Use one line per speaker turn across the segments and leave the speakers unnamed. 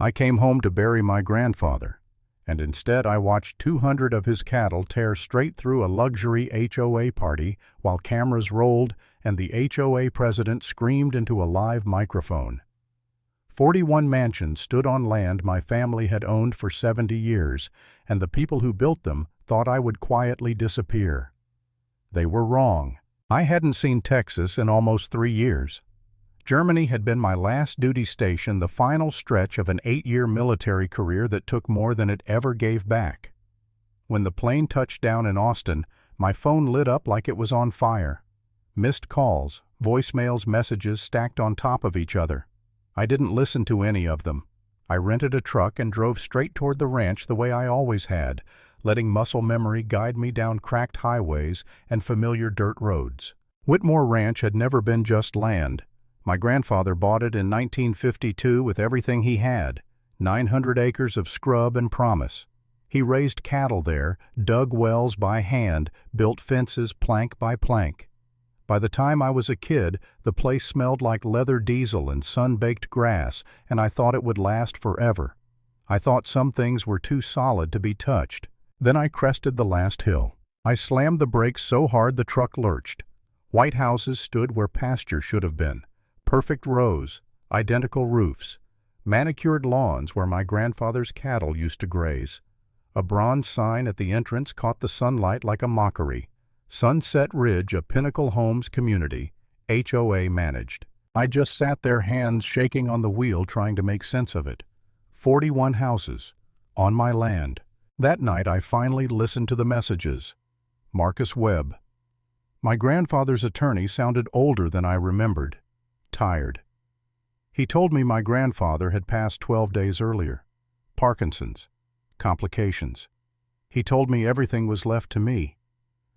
I came home to bury my grandfather, and instead I watched 200 of his cattle tear straight through a luxury HOA party while cameras rolled and the HOA president screamed into a live microphone. 41 mansions stood on land my family had owned for 70 years, and the people who built them thought I would quietly disappear. They were wrong. I hadn't seen Texas in almost 3 years. Germany had been my last duty station, the final stretch of an 8-year military career that took more than it ever gave back. When the plane touched down in Austin, my phone lit up like it was on fire. Missed calls, voicemails, messages stacked on top of each other. I didn't listen to any of them. I rented a truck and drove straight toward the ranch the way I always had, letting muscle memory guide me down cracked highways and familiar dirt roads. Whitmore Ranch had never been just land. My grandfather bought it in 1952 with everything he had, 900 acres of scrub and promise. He raised cattle there, dug wells by hand, built fences plank by plank. By the time I was a kid, the place smelled like leather diesel and sun-baked grass, and I thought it would last forever. I thought some things were too solid to be touched. Then I crested the last hill. I slammed the brakes so hard the truck lurched. White houses stood where pasture should have been. Perfect rows, identical roofs, manicured lawns where my grandfather's cattle used to graze. A bronze sign at the entrance caught the sunlight like a mockery. Sunset Ridge, a Pinnacle Homes community, HOA managed. I just sat there, hands shaking on the wheel, trying to make sense of it. 41 houses, on my land. That night I finally listened to the messages. Marcus Webb. My grandfather's attorney sounded older than I remembered. Tired. He told me my grandfather had passed 12 days earlier. Parkinson's. Complications. He told me everything was left to me.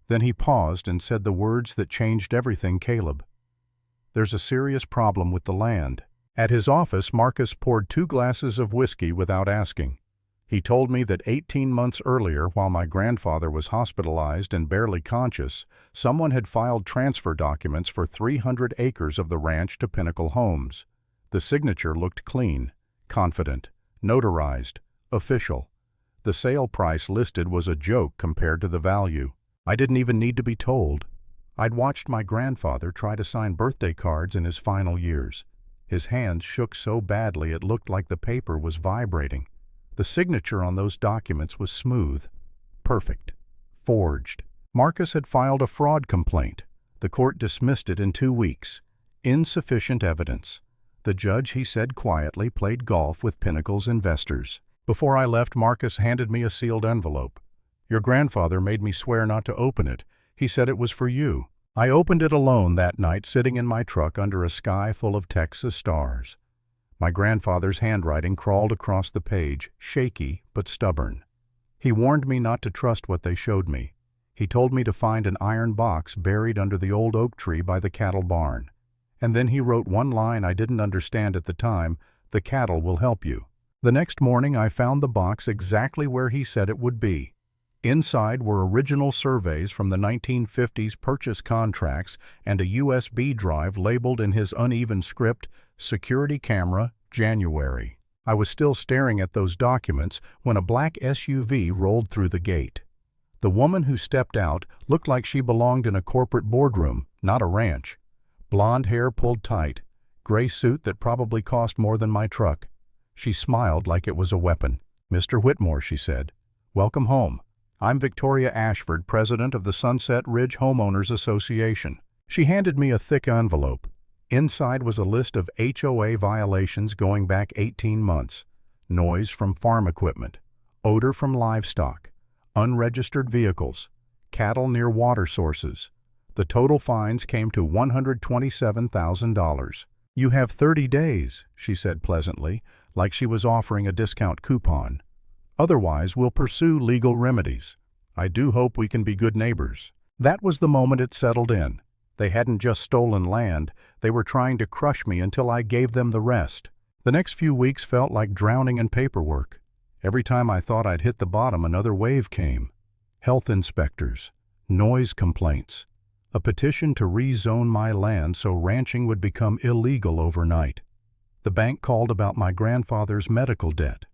Then he paused and said the words that changed everything, Caleb. There's a serious problem with the land. At his office, Marcus poured 2 glasses of whiskey without asking. He told me that 18 months earlier, while my grandfather was hospitalized and barely conscious, someone had filed transfer documents for 300 acres of the ranch to Pinnacle Homes. The signature looked clean, confident, notarized, official. The sale price listed was a joke compared to the value. I didn't even need to be told. I'd watched my grandfather try to sign birthday cards in his final years. His hands shook so badly it looked like the paper was vibrating. The signature on those documents was smooth, perfect, forged. Marcus had filed a fraud complaint. The court dismissed it in 2 weeks. Insufficient evidence. The judge, he said quietly, played golf with Pinnacle's investors. Before I left, Marcus handed me a sealed envelope. Your grandfather made me swear not to open it. He said it was for you. I opened it alone that night, sitting in my truck under a sky full of Texas stars. My grandfather's handwriting crawled across the page, shaky but stubborn. He warned me not to trust what they showed me. He told me to find an iron box buried under the old oak tree by the cattle barn. And then he wrote one line I didn't understand at the time: "The cattle will help you." The next morning I found the box exactly where he said it would be. Inside were original surveys from the 1950s purchase contracts and a USB drive labeled in his uneven script, "Security camera, January." I was still staring at those documents when a black SUV rolled through the gate. The woman who stepped out looked like she belonged in a corporate boardroom, not a ranch. Blonde hair pulled tight, gray suit that probably cost more than my truck. She smiled like it was a weapon. "Mr. Whitmore," she said, "welcome home. I'm Victoria Ashford, president of the Sunset Ridge Homeowners Association." She handed me a thick envelope. Inside was a list of HOA violations going back 18 months. Noise from farm equipment, odor from livestock, unregistered vehicles, cattle near water sources. The total fines came to $127,000. "You have 30 days, she said pleasantly, like she was offering a discount coupon. "Otherwise, we'll pursue legal remedies. I do hope we can be good neighbors." That was the moment it settled in. They hadn't just stolen land, they were trying to crush me until I gave them the rest. The next few weeks felt like drowning in paperwork. Every time I thought I'd hit the bottom, another wave came. Health inspectors, noise complaints, a petition to rezone my land so ranching would become illegal overnight. The bank called about my grandfather's medical debt.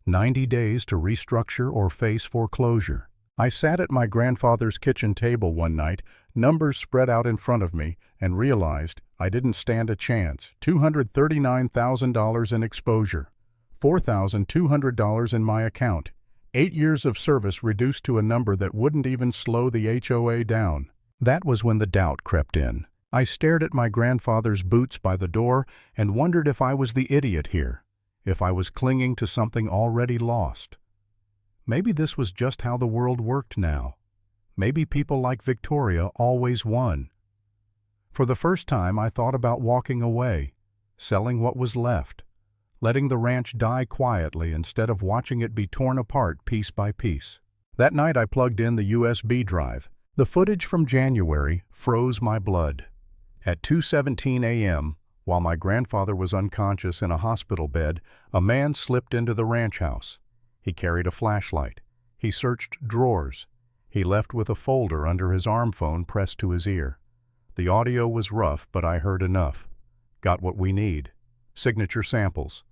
90 days to restructure or face foreclosure. I sat at my grandfather's kitchen table one night, numbers spread out in front of me, and realized I didn't stand a chance. $239,000 in exposure. $4,200 in my account. 8 years of service reduced to a number that wouldn't even slow the HOA down. That was when the doubt crept in. I stared at my grandfather's boots by the door and wondered if I was the idiot here, if I was clinging to something already lost. Maybe this was just how the world worked now. Maybe people like Victoria always won. For the first time, I thought about walking away, selling what was left, letting the ranch die quietly instead of watching it be torn apart piece by piece. That night I plugged in the USB drive. The footage from January froze my blood. At 2:17 a.m., while my grandfather was unconscious in a hospital bed, a man slipped into the ranch house. He carried a flashlight. He searched drawers. He left with a folder under his arm phone pressed to his ear. The audio was rough, but I heard enough. Got what we need. Signature samples.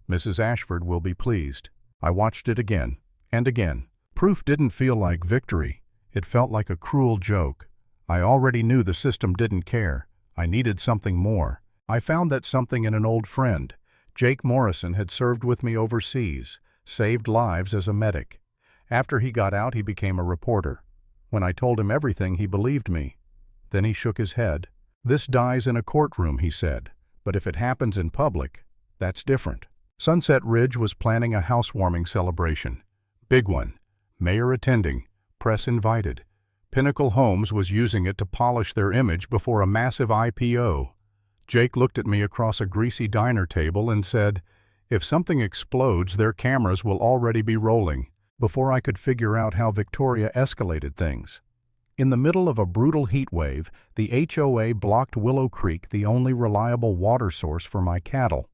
Mrs. Ashford will be pleased. I watched it again and again. Proof didn't feel like victory. It felt like a cruel joke. I already knew the system didn't care. I needed something more. I found that something in an old friend. Jake Morrison had served with me overseas, saved lives as a medic. After he got out, he became a reporter. When I told him everything, he believed me. Then he shook his head. "This dies in a courtroom," he said. "But if it happens in public, that's different." Sunset Ridge was planning a housewarming celebration. Big one. Mayor attending. Press invited. Pinnacle Homes was using it to polish their image before a massive IPO. Jake looked at me across a greasy diner table and said, "If something explodes, their cameras will already be rolling." Before I could figure out how Victoria escalated things. In the middle of a brutal heat wave, the HOA blocked Willow Creek, the only reliable water source for my cattle.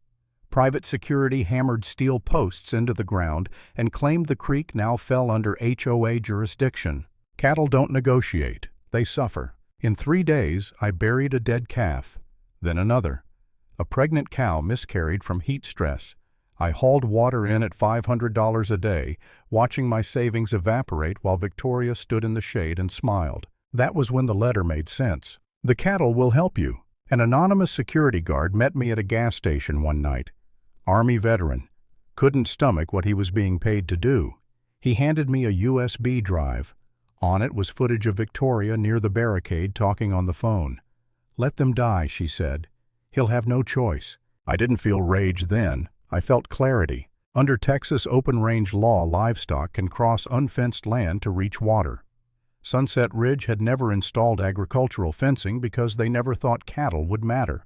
Private security hammered steel posts into the ground and claimed the creek now fell under HOA jurisdiction. Cattle don't negotiate, they suffer. In 3 days, I buried a dead calf, then another. A pregnant cow miscarried from heat stress. I hauled water in at $500 a day, watching my savings evaporate while Victoria stood in the shade and smiled. That was when the letter made sense. "The cattle will help you." An anonymous security guard met me at a gas station one night. Army veteran. Couldn't stomach what he was being paid to do. He handed me a USB drive. On it was footage of Victoria near the barricade talking on the phone. "Let them die," she said. "He'll have no choice." I didn't feel rage then. I felt clarity. Under Texas open-range law, livestock can cross unfenced land to reach water. Sunset Ridge had never installed agricultural fencing because they never thought cattle would matter.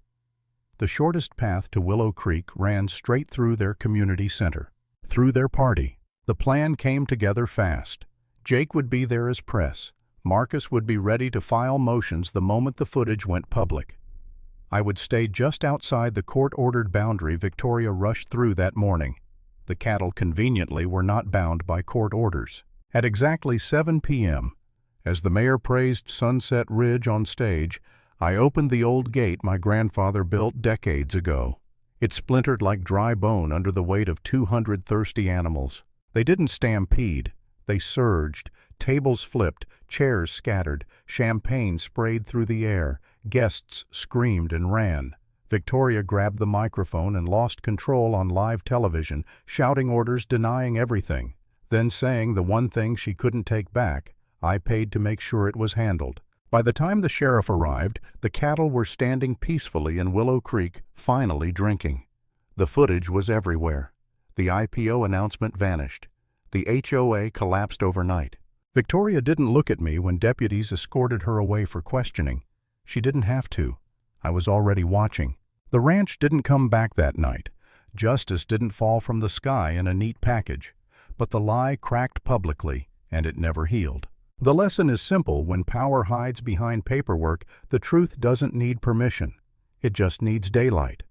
The shortest path to Willow Creek ran straight through their community center, through their party. The plan came together fast. Jake would be there as press. Marcus would be ready to file motions the moment the footage went public. I would stay just outside the court-ordered boundary Victoria rushed through that morning. The cattle conveniently were not bound by court orders. At exactly 7 p.m., as the mayor praised Sunset Ridge on stage, I opened the old gate my grandfather built decades ago. It splintered like dry bone under the weight of 200 thirsty animals. They didn't stampede. They surged. Tables flipped, chairs scattered, champagne sprayed through the air, guests screamed and ran. Victoria grabbed the microphone and lost control on live television, shouting orders, denying everything. Then saying the one thing she couldn't take back, "I paid to make sure it was handled." By the time the sheriff arrived, the cattle were standing peacefully in Willow Creek, finally drinking. The footage was everywhere. The IPO announcement vanished. The HOA collapsed overnight. Victoria didn't look at me when deputies escorted her away for questioning. She didn't have to. I was already watching. The ranch didn't come back that night. Justice didn't fall from the sky in a neat package. But the lie cracked publicly, and it never healed. The lesson is simple: when power hides behind paperwork, the truth doesn't need permission. It just needs daylight.